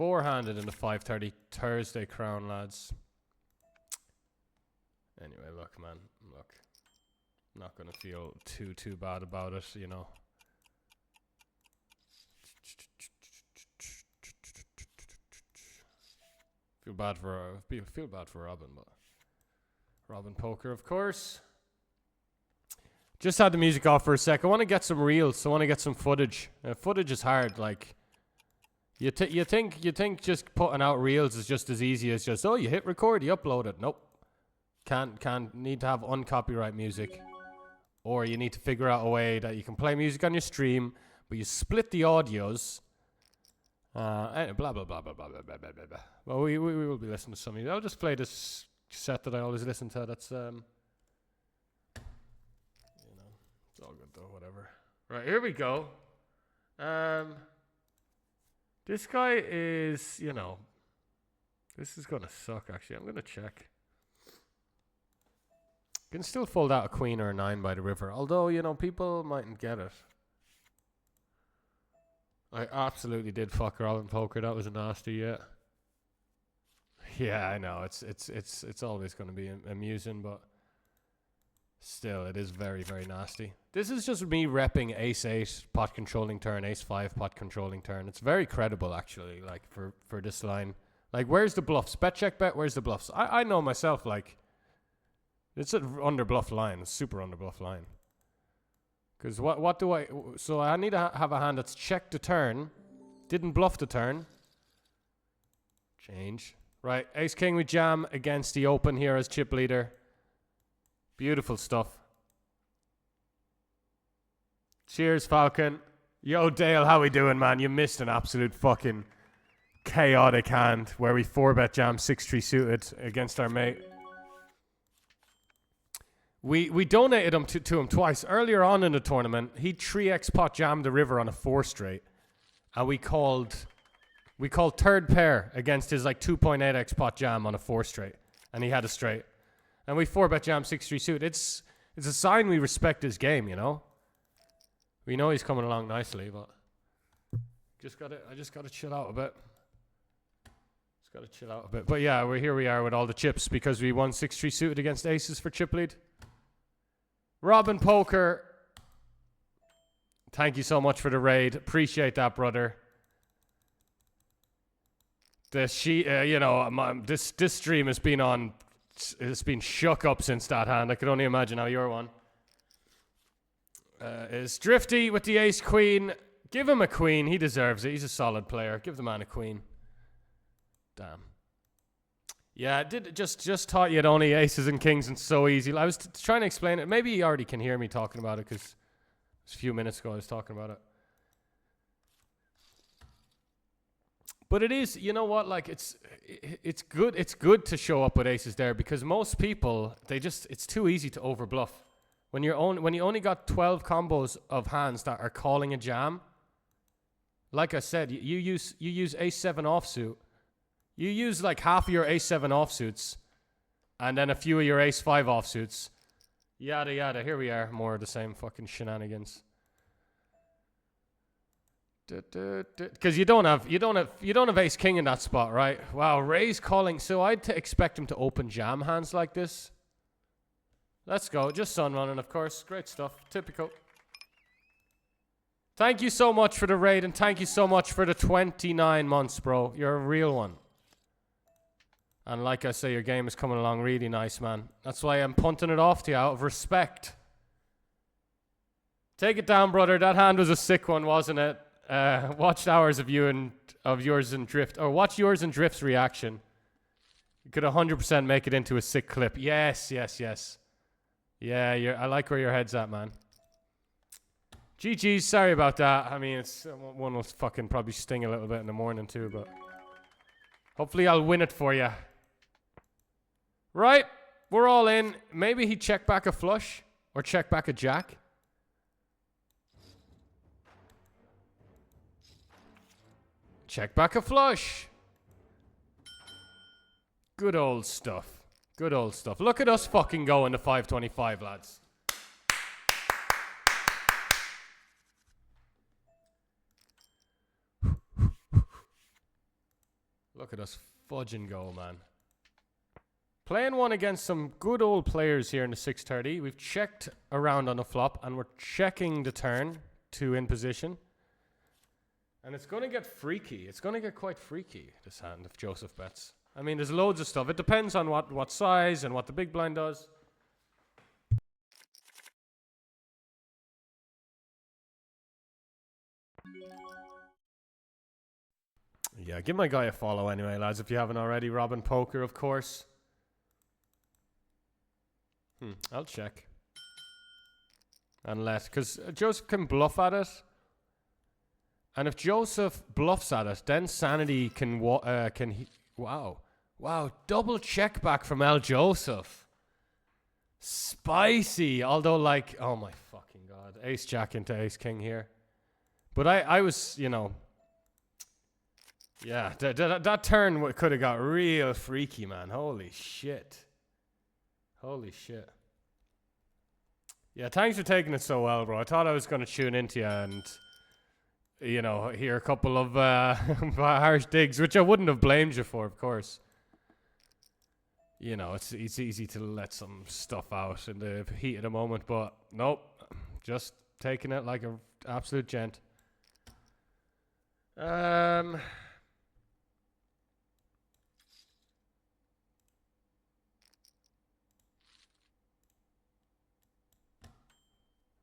Four-handed in the 5:30 Thursday crown, lads. Anyway, look, man. Look. I'm not going to feel too bad about it, you know. Feel bad for Robin, but Robin Poker, of course. Just had the music off for a sec. I want to get some reels. I want to get some footage. Footage is hard. Like you think just putting out reels is just as easy as just you hit record, you upload it. Nope. Can't need to have uncopyright music, or you need to figure out a way that you can play music on your stream, but you split the audios. Blah blah blah blah blah blah blah blah blah. Well, we will be listening to some of you. I'll just play this set that I always listen to. That's it's all good though, whatever. Right, here we go. This guy is, this is gonna suck actually. I'm gonna check. Can still fold out a queen or a 9 by the river, although, people mightn't get it. I absolutely did fuck Robin Poker. That was a nasty, yeah. Yeah, I know. It's always going to be amusing, but still, it is very, very nasty. This is just me repping ace-8 pot controlling turn, ace-5 pot controlling turn. It's very credible, actually, like, for this line. Like, where's the bluffs? Bet, check, bet, where's the bluffs? I know myself, like, it's an underbluff line, a super underbluff line. Because what do I... So I need to have a hand that's checked the turn, didn't bluff the turn. Change. Right, ace-king with jam against the open here as chip leader. Beautiful stuff. Cheers, Falcon. Yo, Dale, how we doing, man? You missed an absolute fucking chaotic hand where we 4-bet jam 6-3 suited against our mate. We donated him to him twice. Earlier on in the tournament, he 3x pot jammed the river on a 4 straight. And we called third pair against his like 2.8x pot jam on a 4 straight. And he had a straight. And we 4-bet jam 6-3 suit. It's a sign we respect his game, We know he's coming along nicely, but I just gotta chill out a bit. But yeah, we are with all the chips because we won 6-3 suited against aces for chip lead. Robin Poker, thank you so much for the raid. Appreciate that, brother. This stream has been shook up since that hand. I could only imagine how your one is. Drifty with the ace queen. Give him a queen. He deserves it. He's a solid player. Give the man a queen. Damn. Yeah, I did just taught you it only aces and kings and so easy. I was trying to explain it. Maybe you already can hear me talking about it because a few minutes ago I was talking about it. But it is, you know what? Like it's good. It's good to show up with aces there because most people it's too easy to overbluff. When you only got 12 combos of hands that are calling a jam. Like I said, you use ace-7 offsuit. You use like half of your ace-7 offsuits and then a few of your ace-5 offsuits. Yada yada. Here we are. More of the same fucking shenanigans. Because you don't have ace-king in that spot, right? Wow, Ray's calling. So I'd expect him to open jam hands like this. Let's go. Just sun running, of course. Great stuff. Typical. Thank you so much for the raid and thank you so much for the 29 months, bro. You're a real one. And like I say, your game is coming along really nice, man. That's why I'm punting it off to you out of respect. Take it down, brother. That hand was a sick one, wasn't it? Watched hours of yours and Drift. Or watch yours and Drift's reaction. You could 100% make it into a sick clip. Yes. Yeah, I like where your head's at, man. GG's, sorry about that. I mean, it's one will fucking probably sting a little bit in the morning too, but hopefully I'll win it for you. Right, we're all in. Maybe he check back a flush or check back a jack. Check back a flush. Good old stuff. Look at us fucking going to 525, lads. Look at us fudge and go, man. Playing one against some good old players here in the 630. We've checked around on the flop, and we're checking the turn to in position. And it's going to get freaky. It's going to get quite freaky, this hand, if Joseph bets. I mean, there's loads of stuff. It depends on what size and what the big blind does. Yeah, give my guy a follow anyway, lads, if you haven't already. Robin Poker, of course. I'll check. Unless, because Joseph can bluff at it. And if Joseph bluffs at it, then Sanity can wow, double check back from El Joseph. Spicy, although like, oh my fucking god, ace jack into ace king here. But I was, you know, yeah, that turn could have got real freaky, man. Holy shit. Holy shit. Yeah, thanks for taking it so well, bro. I thought I was going to tune into you and, you know, hear a couple of harsh digs, which I wouldn't have blamed you for, of course. You know, it's easy to let some stuff out in the heat of the moment, but nope. Just taking it like an absolute gent.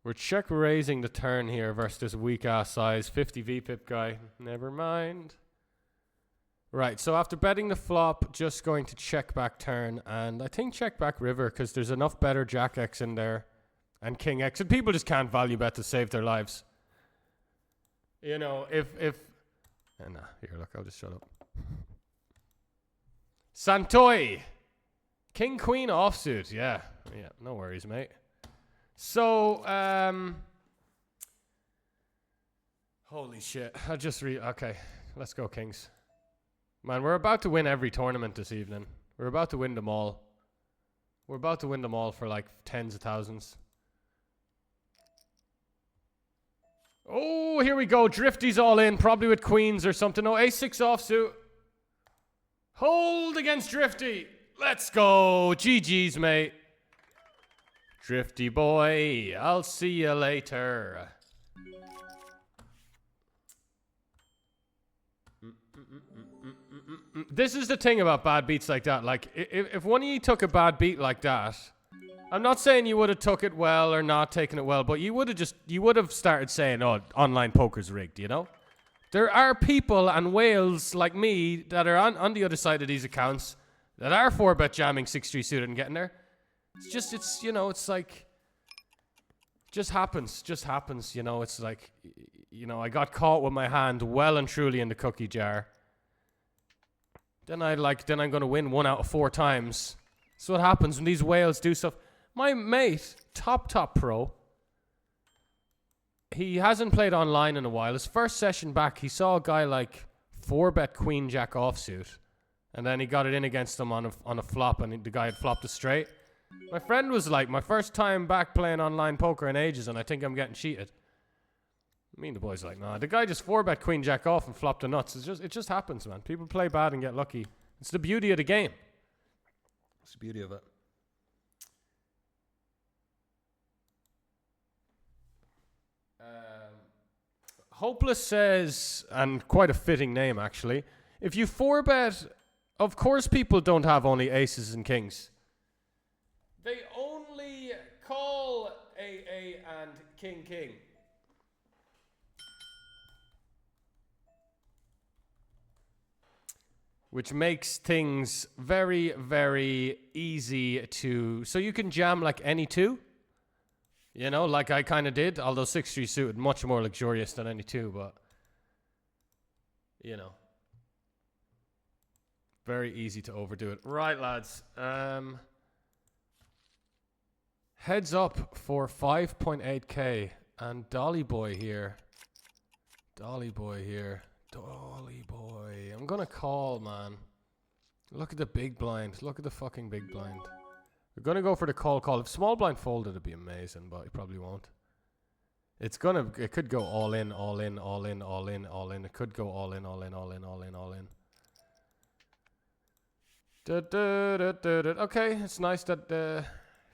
We're check raising the turn here versus this weak ass size 50 VPIP guy. Never mind. Right, so after betting the flop, just going to check back turn, and I think check back river because there's enough better Jack X in there and King X, and people just can't value bet to save their lives. You know, if nah, here, look, I'll just shut up. Santoy, King Queen offsuit, yeah, no worries, mate. So, holy shit, okay, let's go Kings. Man, we're about to win every tournament this evening. We're about to win them all. We're about to win them all for like tens of thousands. Oh, here we go. Drifty's all in, probably with queens or something. Oh, ace-6 offsuit. Hold against Drifty. Let's go. GG's, mate. Drifty boy, I'll see you later. This is the thing about bad beats like that. Like, if one of you took a bad beat like that, I'm not saying you would have took it well or not taken it well, but you would have started saying, oh, online poker's rigged, you know? There are people and whales like me that are on the other side of these accounts that are 4-bet jamming 6-3 suited and getting there. It's you know, it's like, just happens, you know? It's like, you know, I got caught with my hand well and truly in the cookie jar. Then I'm going to win 1 out of 4 times. That's what happens when these whales do stuff. My mate, top pro, he hasn't played online in a while. His first session back, he saw a guy like 4-bet queen jack offsuit. And then he got it in against him on a flop, and the guy had flopped a straight. My friend was like, my first time back playing online poker in ages, and I think I'm getting cheated. Me and the boys like, nah, the guy just 4-bet queen jack off and flopped the nuts. It just happens, man. People play bad and get lucky. It's the beauty of the game. It's the beauty of it. Hopeless says, and quite a fitting name actually, if you 4-bet, of course people don't have only aces and kings. They only call AA and king. Which makes things very, very easy to... So you can jam like any two. You know, like I kind of did. Although 6-3 suited, much more luxurious than any two. But, you know. Very easy to overdo it. Right, lads. Heads up for 5.8k. And Dolly Boy here. Dolly Boy. I'm gonna call, man. Look at the big blind. Look at the fucking big blind. We're gonna go for the call. If small blind folded, it'd be amazing, but it probably won't. It could go all in. It could go all in. Okay, it's nice that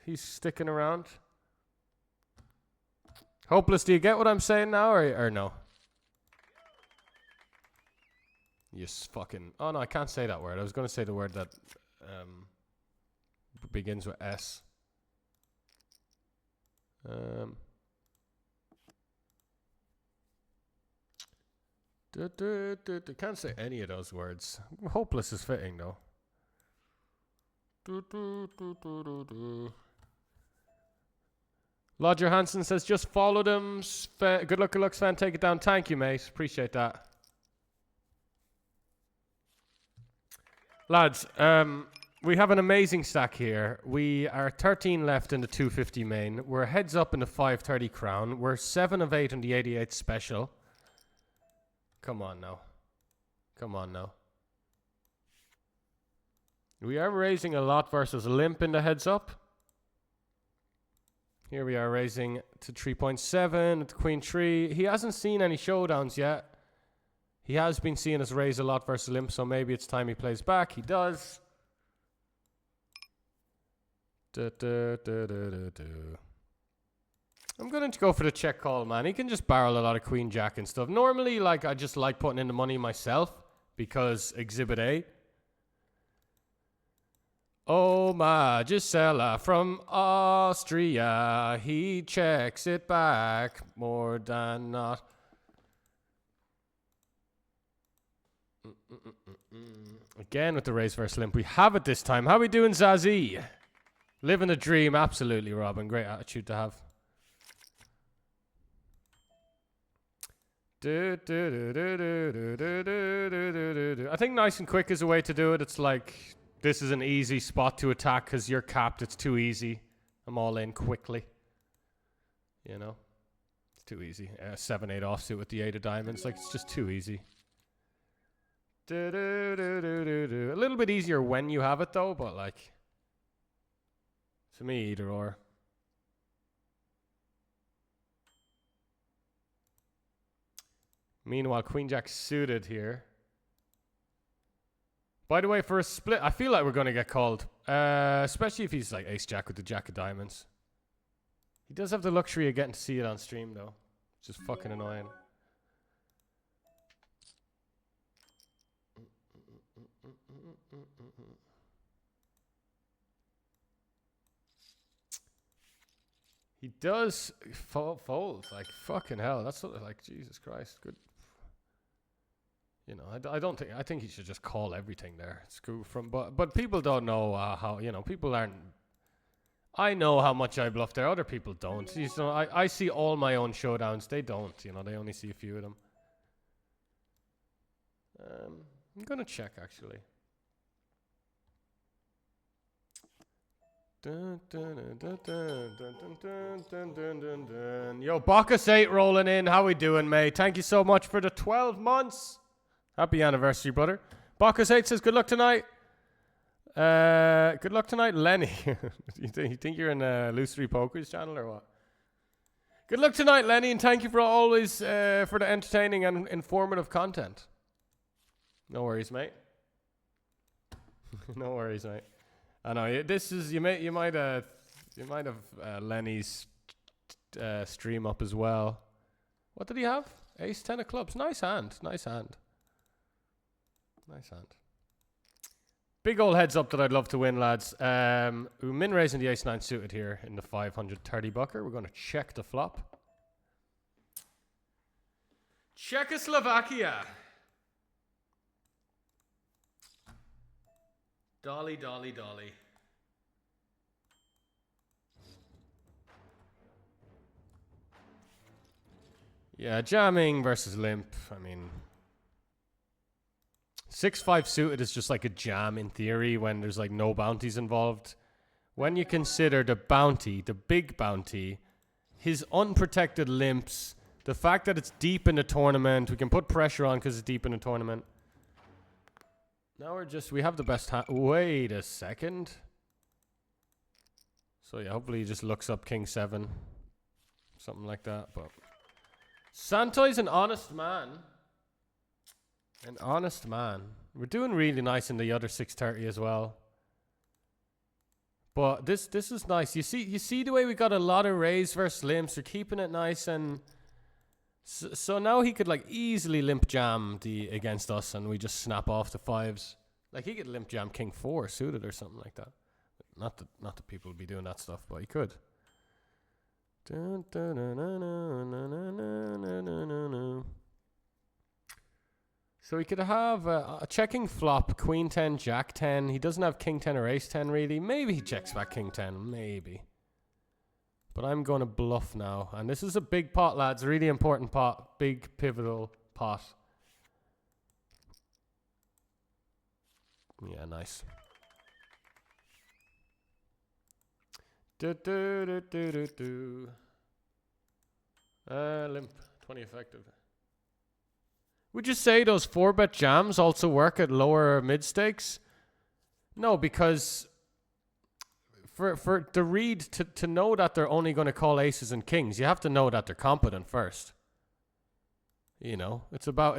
he's sticking around. Hopeless, do you get what I'm saying now, or no? Yes, fucking... Oh, no, I can't say that word. I was going to say the word that begins with S. Can't say any of those words. Hopeless is fitting, though. Lodger Hansen says, just follow them. Good luck, Sven. Take it down. Thank you, mate. Appreciate that. Lads, we have an amazing stack here. We are 13 left in the 250 main. We're heads up in the 530 crown. We're 7 of 8 on the 88 special. Come on now. Come on now. We are raising a lot versus limp in the heads up. Here we are raising to 3.7 at the Queen 3. He hasn't seen any showdowns yet. He has been seeing us raise a lot versus limp, so maybe it's time he plays back. He does. I'm going to go for the check call, man. He can just barrel a lot of Queen Jack and stuff. Normally, like, I just like putting in the money myself because Exhibit A. Oh, Magisella from Austria. He checks it back more than not. Again with the raise versus limp. We have it this time. How we doing, Zazie? Living the dream. Absolutely, Robin. Great attitude to have. I think nice and quick is a way to do it. It's like, this is an easy spot to attack because you're capped. It's too easy. I'm all in quickly. You know? It's too easy. 7-8 offsuit with the 8 of diamonds. Like, it's just too easy. A little bit easier when you have it, though, but, like, to me, either or. Meanwhile, Queen Jack suited here. By the way, for a split, I feel like we're going to get called. Especially if he's like Ace Jack with the Jack of Diamonds. He does have the luxury of getting to see it on stream, though. Which is fucking annoying. He does fold. Like, fucking hell. That's sort of like, Jesus Christ. Good. You know, I don't think, I think he should just call everything there. It's cool from, but people don't know how, you know, people aren't, I know how much I bluff there. Other people don't. You know, I see all my own showdowns. They don't, you know, they only see a few of them. I'm going to check, actually. Yo, Bacchus 8 rolling in. How we doing, mate? Thank you so much for the 12 months. Happy anniversary, brother. Bacchus 8 says, good luck tonight. Good luck tonight, Lenny. you think you're in Lucery Poker's channel or what? Good luck tonight, Lenny, and thank you for always for the entertaining and informative content. No worries, mate. No worries, mate. I know this is you might have Lenny's stream up as well. What did he have? Ace 10 of clubs. Nice hand. Nice hand. Nice hand. Big old heads up that I'd love to win, lads. We're min raising the Ace 9 suited here in the 530 bucker. We're going to check the flop. Czechoslovakia. Dolly, dolly, dolly. Yeah, jamming versus limp. I mean, 6-5 suited is just like a jam in theory when there's like no bounties involved. When you consider the bounty, the big bounty, his unprotected limps, the fact that it's deep in the tournament, we can put pressure on because it's deep in the tournament. Now we have the best hand. Wait a second. So yeah, hopefully he just looks up King 7. Something like that, but. Santoy's an honest man. An honest man. We're doing really nice in the other 630 as well. But this is nice. You see the way we got a lot of raise versus limps. We're keeping it nice, and so now he could like easily limp jam the against us, and we just snap off the fives. Like he could limp jam king 4 suited or something like that. Not that people would be doing that stuff, but he could. So he could have a checking flop, queen 10, jack 10. He doesn't have king 10 or ace 10 really. Maybe he checks back king 10, maybe. But I'm going to bluff now. And this is a big pot, lads. Really important pot. Big pivotal pot. Yeah, nice. Limp. 20 effective. Would you say those 4-bet jams also work at lower mid stakes? No, because for the read to know that they're only going to call aces and kings, you have to know that they're competent first. You know, it's about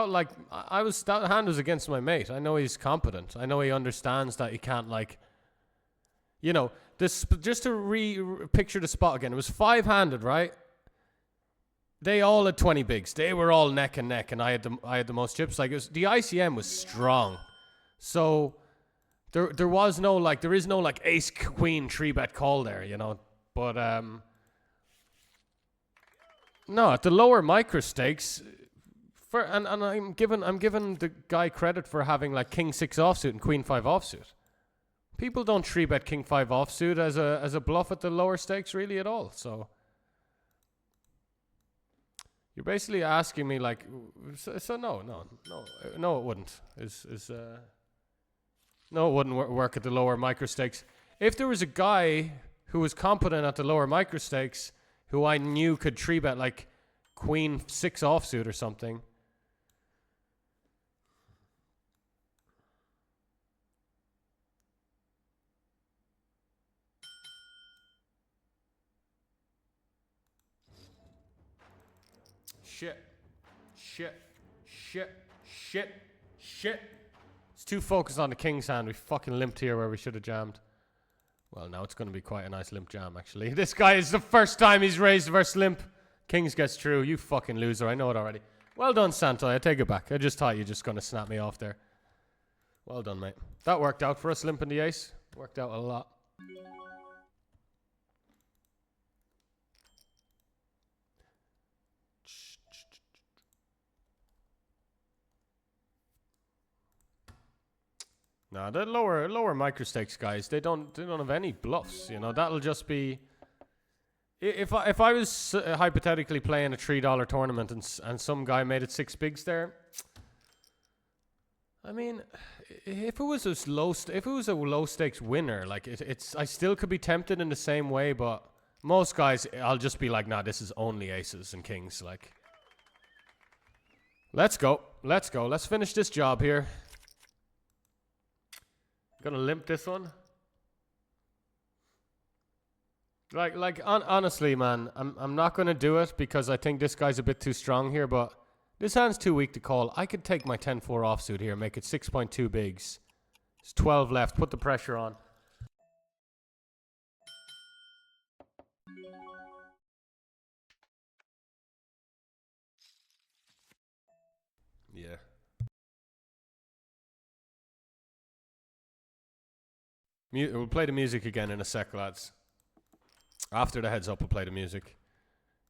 like that hand was against my mate. I know he's competent. I know he understands that he can't like. You know, this just to picture the spot again. It was 5-handed, right? They all had 20 bigs. They were all neck and neck, and I had the most chips. Like the ICM was strong, so there was no like there is no like ace queen 3-bet call there, you know. But no, at the lower micro stakes, and I'm giving the guy credit for having like king 6 offsuit and queen 5 offsuit. People don't 3-bet king 5 offsuit as a bluff at the lower stakes really at all. So. You're basically asking me like, so no, it wouldn't. No, it wouldn't work at the lower micro stakes. If there was a guy who was competent at the lower micro stakes, who I knew could 3-bet like queen 6 offsuit or something. Shit. It's too focused on the king's hand. We fucking limped here where we should have jammed. Well, now it's going to be quite a nice limp jam, actually. This guy is the first time he's raised versus limp. Kings gets through. You fucking loser. I know it already. Well done, Santo. I take it back. I just thought you were just going to snap me off there. Well done, mate. That worked out for us, limping the ace. Worked out a lot. No, the lower micro stakes guys, they don't have any bluffs. You know, that'll just be. If I was hypothetically playing a $3 tournament and some guy made it 6 bigs there, I mean, if it was a low stakes winner, like it's I still could be tempted in the same way, but most guys I'll just be like, nah, this is only aces and kings. Like, let's go, let's finish this job here. Gonna limp this one. Honestly, man, I'm not gonna do it because I think this guy's a bit too strong here. But this hand's too weak to call. I could take my 10-4 offsuit here, make it 6.2 bigs. There's 12 left. Put the pressure on. Yeah. We'll play the music again in a sec, lads. After the heads up, we'll play the music.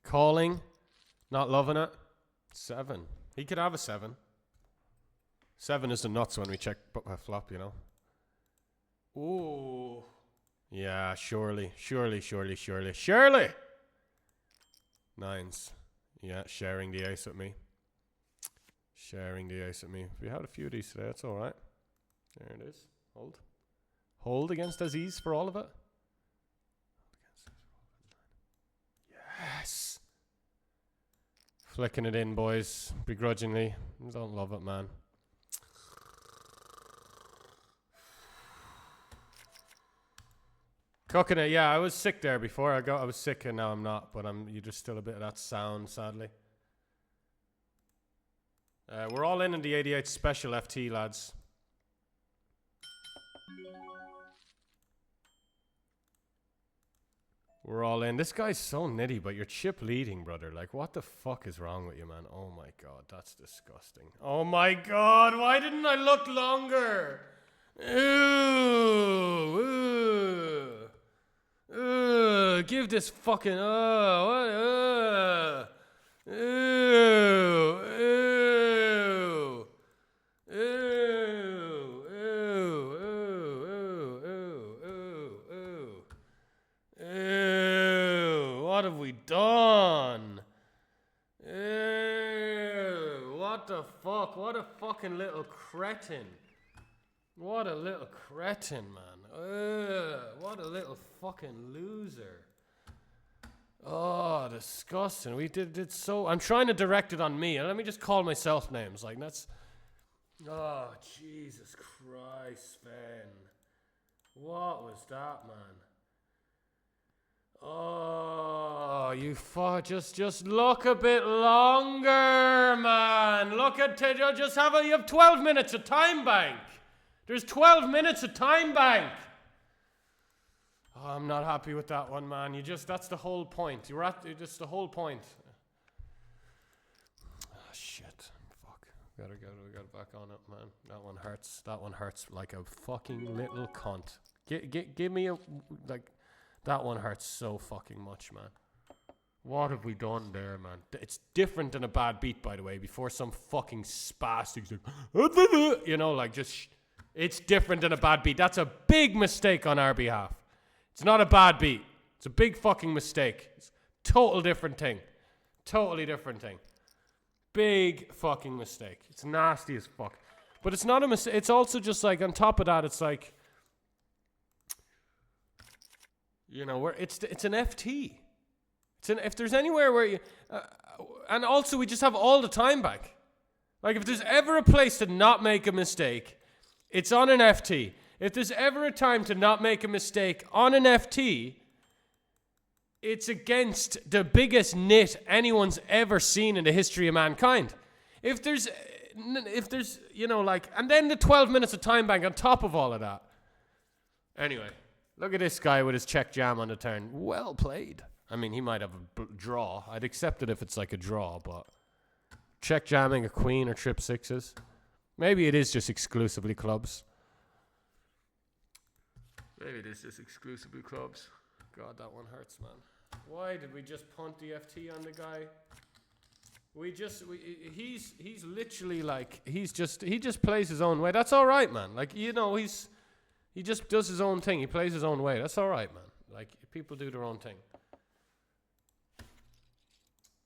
Calling. Not loving it. 7. He could have a 7. 7 is the nuts when we check flop, you know. Ooh. Yeah, surely. 9s. Yeah, sharing the ace with me. We had a few of these today. That's all right. There it is. Hold against Aziz for all of it. Yes. Flicking it in, boys. Begrudgingly. Don't love it, man. Cooking it. Yeah, I was sick there before. I was sick and now I'm not. But you just still a bit of that sound, sadly. We're all in the 88 special FT, lads. We're all in. This guy's so nitty, but you're chip leading, brother. Like, what the fuck is wrong with you, man? Oh my god, that's disgusting. Oh my god, why didn't I look longer? Give this fucking what have we done? What the fuck? What a fucking little cretin. What a little cretin, man. What a little fucking loser. Oh, disgusting. We did so. I'm trying to direct it on me. Let me just call myself names. Like, that's. Oh, Jesus Christ, Sven. What was that, man? Oh, you just look a bit longer, man. Look at you have 12 minutes of time bank. There's 12 minutes of time bank. Oh, I'm not happy with that one, man. That's the whole point. Just the whole point. Oh, shit. Fuck. We gotta back on it, man. That one hurts. That one hurts like a fucking little cunt. Give me a, like, that one hurts so fucking much, man. What have we done there, man? It's different than a bad beat, by the way. Before some fucking spastic's like, you know, like just... It's different than a bad beat. That's a big mistake on our behalf. It's not a bad beat. It's a big fucking mistake. It's a total different thing. Totally different thing. Big fucking mistake. It's nasty as fuck. But it's not a mistake. It's also just like, on top of that, it's like, you know, it's an FT. If there's anywhere where you... and also, we just have all the time back. Like, if there's ever a place to not make a mistake... It's on an FT. If there's ever a time to not make a mistake on an FT, it's against the biggest nit anyone's ever seen in the history of mankind. If there's, you know, like, and then the 12 minutes of time bank on top of all of that. Anyway, look at this guy with his check jam on the turn. Well played. I mean, he might have a draw. I'd accept it if it's like a draw, but check jamming a queen or trip sixes. Maybe it is just exclusively clubs. Maybe it is just exclusively clubs. God, that one hurts, man. Why did we just punt the FT on the guy? He's literally like, he just plays his own way. That's all right, man. Like, you know, he just does his own thing. He plays his own way. That's all right, man. Like, people do their own thing.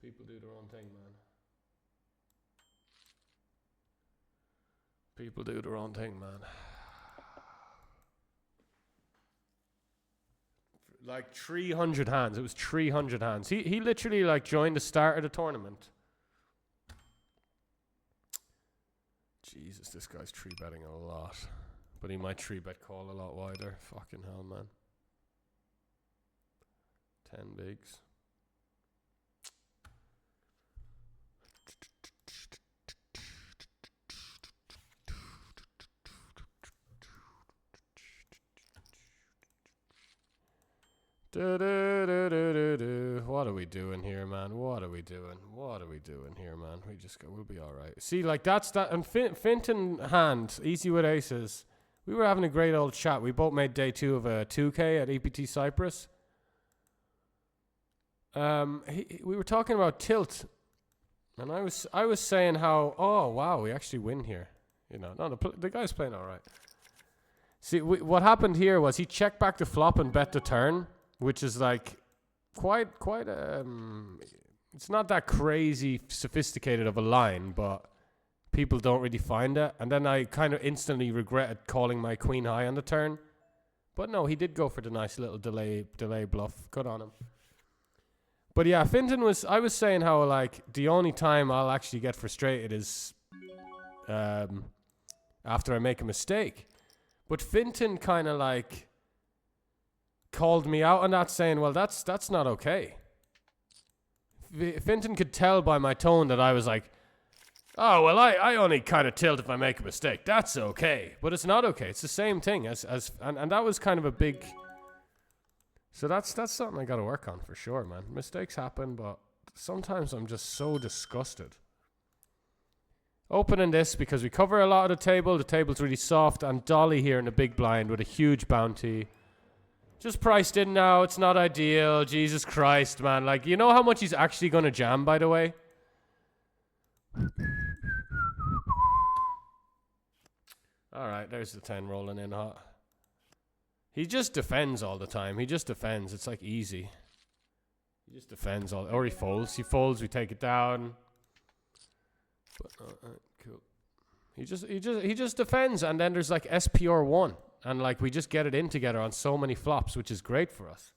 People do their own thing, man. People do their own thing, man. Like 300 hands. It was 300 hands. He literally like joined the start of the tournament. Jesus, this guy's 3-betting a lot. But he might 3-bet call a lot wider. Fucking hell, man. 10 bigs. What are we doing here, man? What are we doing here, man? We'll be all right. See, like, that's that. And Finton hand, easy with aces. We were having a great old chat. We both made day 2 of a 2K at EPT Cyprus. We were talking about tilt. And I was saying how, oh, wow, we actually win here. You know, no, the guy's playing all right. See, what happened here was he checked back the flop and bet the turn. Which is like quite it's not that crazy sophisticated of a line, but people don't really find it. And then I kind of instantly regretted calling my queen high on the turn. But no, he did go for the nice little delay bluff. Good on him. But yeah, I was saying how like the only time I'll actually get frustrated is after I make a mistake. But Finton kind of like called me out on that, saying, well, that's not okay. Finton could tell by my tone that I was like, oh, well, I only kind of tilt if I make a mistake. That's okay. But it's not okay. It's the same thing and that was kind of a big... So that's something I got to work on for sure, man. Mistakes happen, but sometimes I'm just so disgusted. Opening this because we cover a lot of the table. The table's really soft. And Dolly here in the big blind with a huge bounty. Just priced in now. It's not ideal. Jesus Christ, man. Like, you know how much he's actually going to jam, by the way? All right, there's the 10 rolling in hot. He just defends all the time. He just defends. It's like easy. He just defends all. Or he folds. He folds. We take it down. But, cool. He just defends, and then there's like SPR1, and like we just get it in together on so many flops, which is great for us.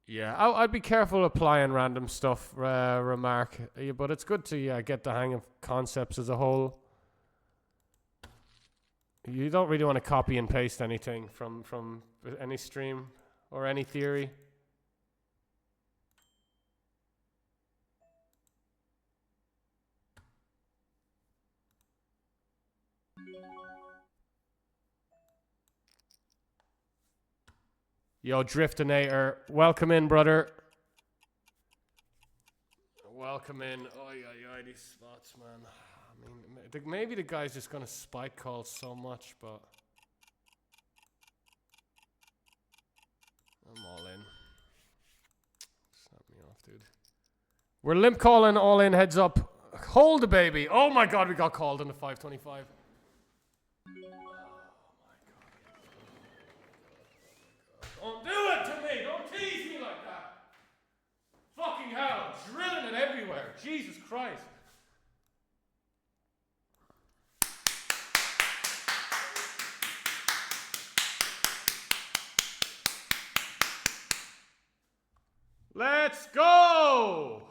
Yeah, I'd be careful applying random stuff, remark. But it's good to get the hang of concepts as a whole. You don't really want to copy and paste anything from any stream or any theory. Yo, Driftinator, welcome in, brother. Welcome in. Oh, yeah, these spots, man. I mean, maybe the guy's just going to spike call so much, but I'm all in. Snap me off, dude. We're limp calling, all in, heads up. Hold the baby. Oh, my God, we got called on the 525. Don't do it to me! Don't tease me like that! Fucking hell, drilling it everywhere. Jesus Christ. Let's go!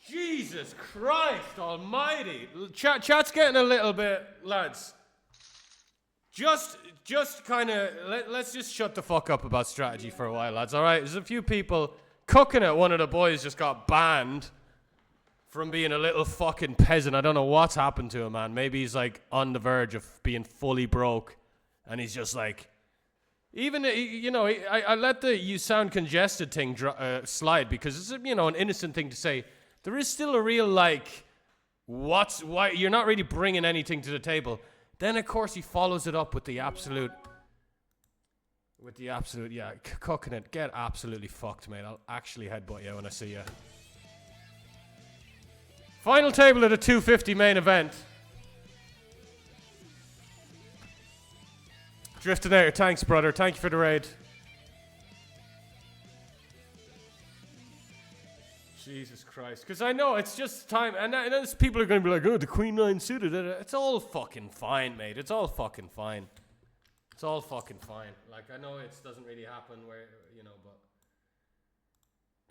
Jesus Christ almighty. Chat's getting a little bit, lads. Just kind of, let's just shut the fuck up about strategy for a while, lads, all right? There's a few people cooking it. One of the boys just got banned from being a little fucking peasant. I don't know what's happened to him, man. Maybe he's, like, on the verge of being fully broke, and he's just, like, even, you know, I let the you sound congested thing slide because it's, you know, an innocent thing to say. There is still a real, like, why you're not really bringing anything to the table. Then, of course, he follows it up with the absolute, yeah, cooking it. Get absolutely fucked, mate. I'll actually headbutt you when I see you. Final table of the 250 main event. Driftinator, thanks, brother. Thank you for the raid. Jesus Christ. Because I know it's just time. And there's people are going to be like, oh, the Queen 9 suited. It's all fucking fine, mate. It's all fucking fine. It's all fucking fine. Like, I know it doesn't really happen where, you know, but.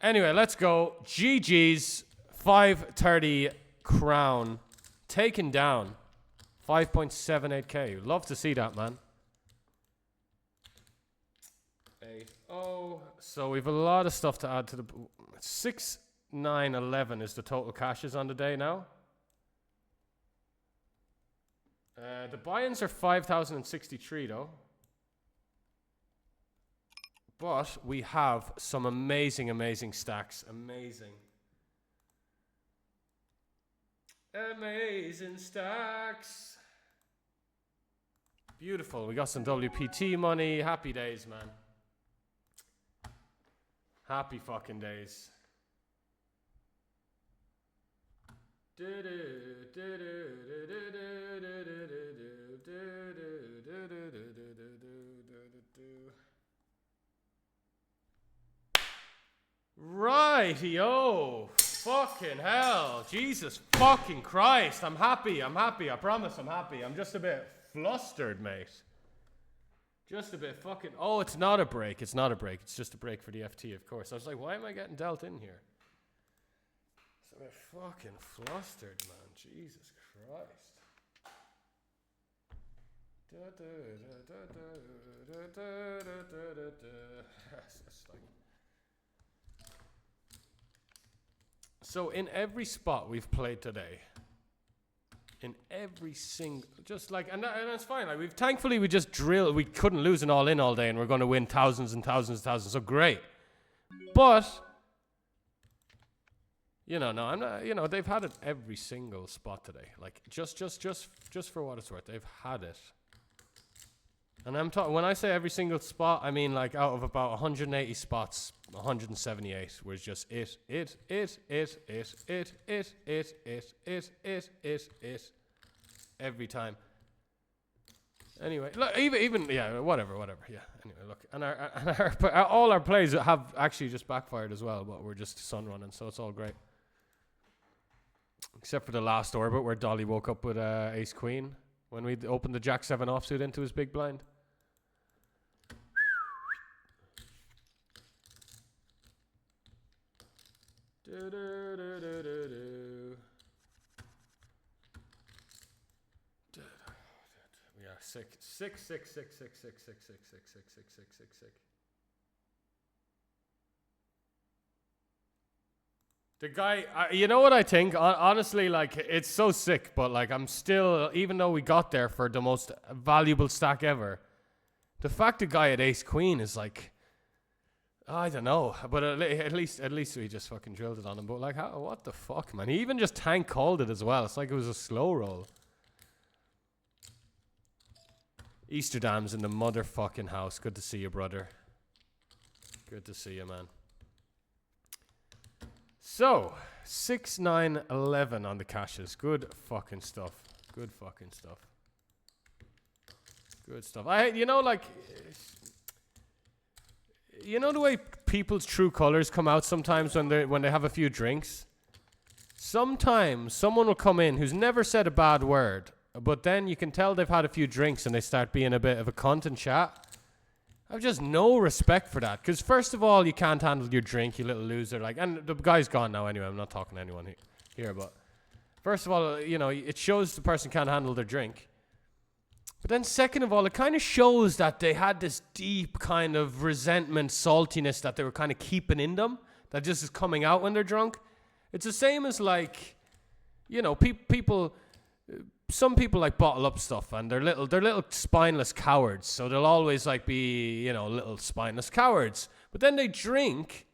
Anyway, let's go. GG's 530 crown taken down. 5.78k. Love to see that, man. So we've a lot of stuff to add to the 6,911 is the total cashes on the day now. The buy-ins are 5,063 though. But we have some amazing stacks. Amazing stacks. Beautiful. We got some WPT money. Happy days, man. Happy fucking days. Right-yo. Fucking hell. Jesus fucking Christ. I'm happy. I promise I'm happy. I'm just a bit flustered, mate. Just a bit fucking... Oh, it's not a break. It's not a break. It's just a break for the FT, of course. I was like, why am I getting dealt in here? It's a bit fucking flustered, man. Jesus Christ. So in every spot we've played today, in every single, just like, and that's fine. Like thankfully we just drilled. We couldn't lose an all in all day, and we're going to win thousands and thousands and thousands. So great, but you know, no, I'm not. You know, they've had it every single spot today. Like just for what it's worth, they've had it. And I'm talking, when I say every single spot, I mean like out of about 180 spots, 178 was just it every time. Anyway, look, even yeah, whatever, yeah. Anyway, look, and all our plays have actually just backfired as well, but we're just sun running, so it's all great. Except for the last orbit where Dolly woke up with Ace Queen when we opened the Jack 7 offsuit into his big blind. We are sick. Sick. The guy, you know what I think? Honestly, like, it's so sick, but like, I'm still, even though we got there for the most valuable stack ever, the fact the guy at Ace Queen is like, I don't know, but at least we just fucking drilled it on him. But like, what the fuck, man? He even just tank called it as well. It's like it was a slow roll. Easterdam's in the motherfucking house. Good to see you, brother. Good to see you, man. So, 6, 9, 11 on the caches. Good fucking stuff. Good fucking stuff. Good stuff. You know, like, you know the way people's true colors come out sometimes when they have a few drinks? Sometimes someone will come in who's never said a bad word, but then you can tell they've had a few drinks and they start being a bit of a cunt and chat. I've just no respect for that. Because first of all, you can't handle your drink, you little loser. Like, and the guy's gone now anyway. I'm not talking to anyone here. But first of all, you know, it shows the person can't handle their drink. But then second of all, it kind of shows that they had this deep kind of resentment, saltiness that they were kind of keeping in them. That just is coming out when they're drunk. It's the same as like, you know, people... Some people like bottle up stuff and they're little spineless cowards. So they'll always like be, you know, little spineless cowards. But then they drink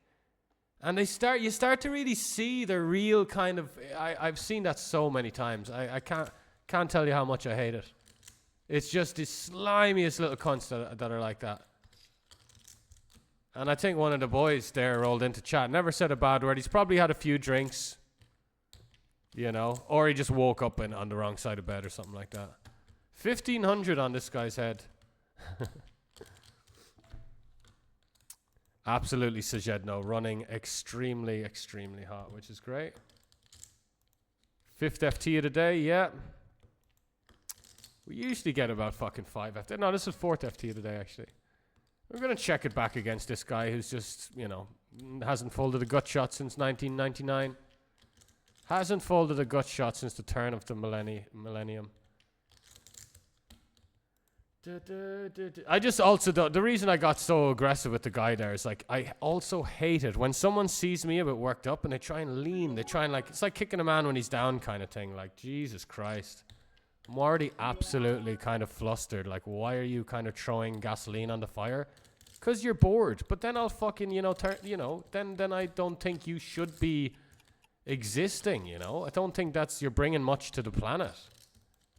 and you start to really see the real kind of, I've seen that so many times. I can't tell you how much I hate it. It's just the slimiest little cunts that are like that. And I think one of the boys there rolled into chat, never said a bad word. He's probably had a few drinks. You know, or he just woke up on the wrong side of bed or something like that. 1,500 on this guy's head. Absolutely Sajed, running extremely, extremely hot, which is great. 5th FT of the day, yeah. We usually get about fucking 5 FT. No, this is 4th FT of the day, actually. We're going to check it back against this guy who's just, you know, hasn't folded a gut shot since 1999. Hasn't folded a gut shot since the turn of the millennium. I just also the reason I got so aggressive with the guy there is like I also hate it when someone sees me a bit worked up and they try and lean. They try and like, it's like kicking a man when he's down kind of thing. Like, Jesus Christ. I'm already absolutely kind of flustered. Like, why are you kind of throwing gasoline on the fire? Because you're bored. But then I'll fucking, you know, then I don't think you should be existing, you know. I don't think you're bringing much to the planet.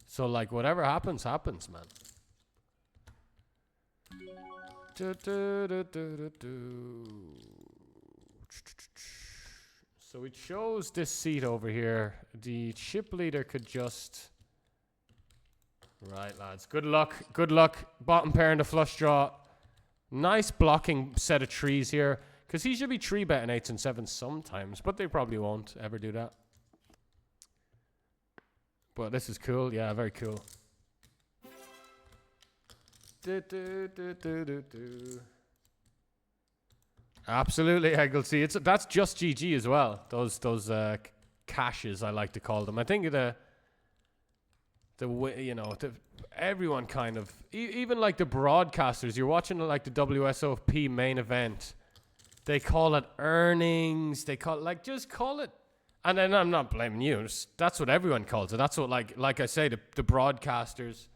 So like whatever happens man. So we chose this seat over here. The chip leader could just, right lads, good luck, bottom pair in the flush draw. Nice blocking set of trees here. Because he should be 3-betting 8s and 7s sometimes, but they probably won't ever do that. But this is cool. Yeah, very cool. Absolutely, Egglesy. That's just GG as well. Those caches, I like to call them. I think everyone kind of, even like the broadcasters, you're watching like the WSOP main event. They call it earnings. They call it, like, just call it And then I'm not blaming you. That's what everyone calls it. That's what, like I say, the broadcasters,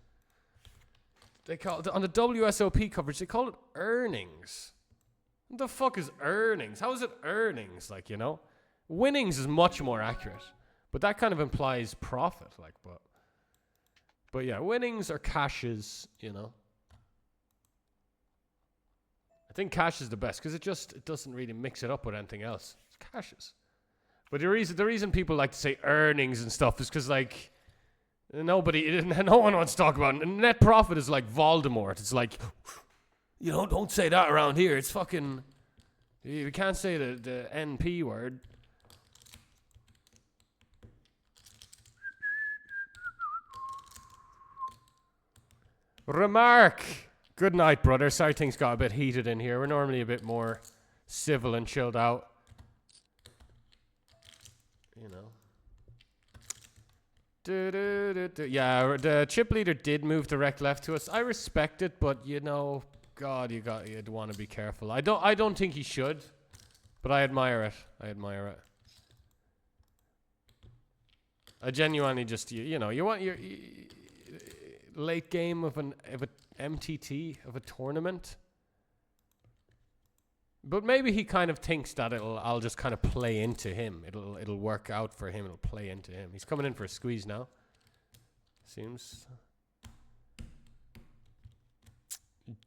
they call it, on the WSOP coverage, they call it earnings. What the fuck is earnings? How is it earnings? Like, you know, winnings is much more accurate, but that kind of implies profit. Like, but yeah, winnings or cashes, you know. I think cash is the best because it doesn't really mix it up with anything else. It's cashes. But the reason people like to say earnings and stuff is because, like, no one wants to talk about it. Net profit is like Voldemort. It's like, you know, don't say that around here. It's fucking, you can't say the NP word. Remark. Good night, brother. Sorry things got a bit heated in here. We're normally a bit more civil and chilled out. You know. Yeah, the chip leader did move direct left to us. I respect it, but you know, God, you'd want to be careful. I don't think he should, but I admire it. I genuinely just you know, you want your late game of a MTT of a tournament. But maybe he kind of thinks that I'll just kind of play into him. It'll work out for him. It'll play into him. He's coming in for a squeeze now. Seems.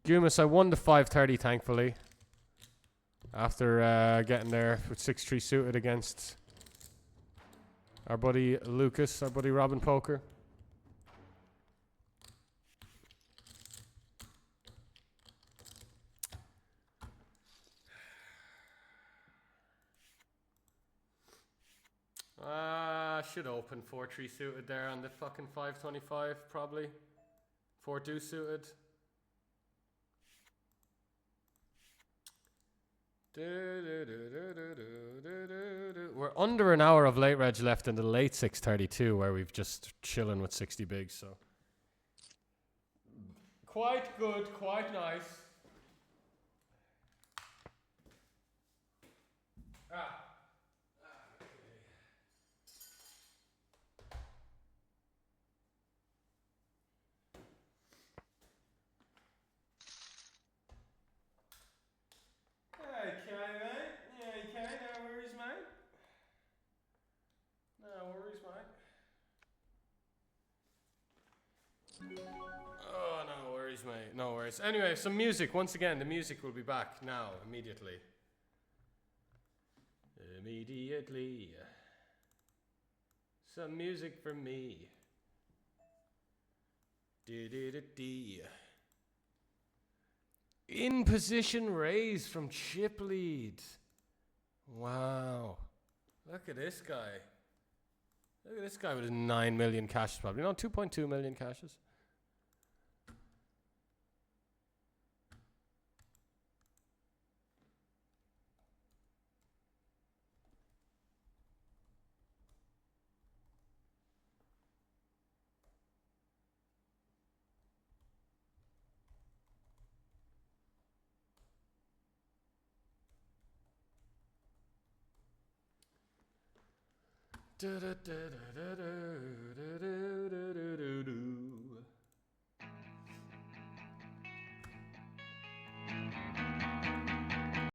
Gumas, I won the 530, thankfully. After getting there with 6-3 suited against our buddy Lucas, our buddy Robin Poker. Should open 4-3 suited there on the fucking 525, probably. 4-2 suited. We're under an hour of late reg left in the late 632, where we've just chilling with 60 bigs, so. Quite good, quite nice. Oh, no worries, mate. No worries. Anyway, some music. Once again, the music will be back now, immediately. Immediately. Some music for me. In position raise from chip lead. Wow. Look at this guy. Look at this guy with his 9 million cashes, probably. No, 2.2 million cashes.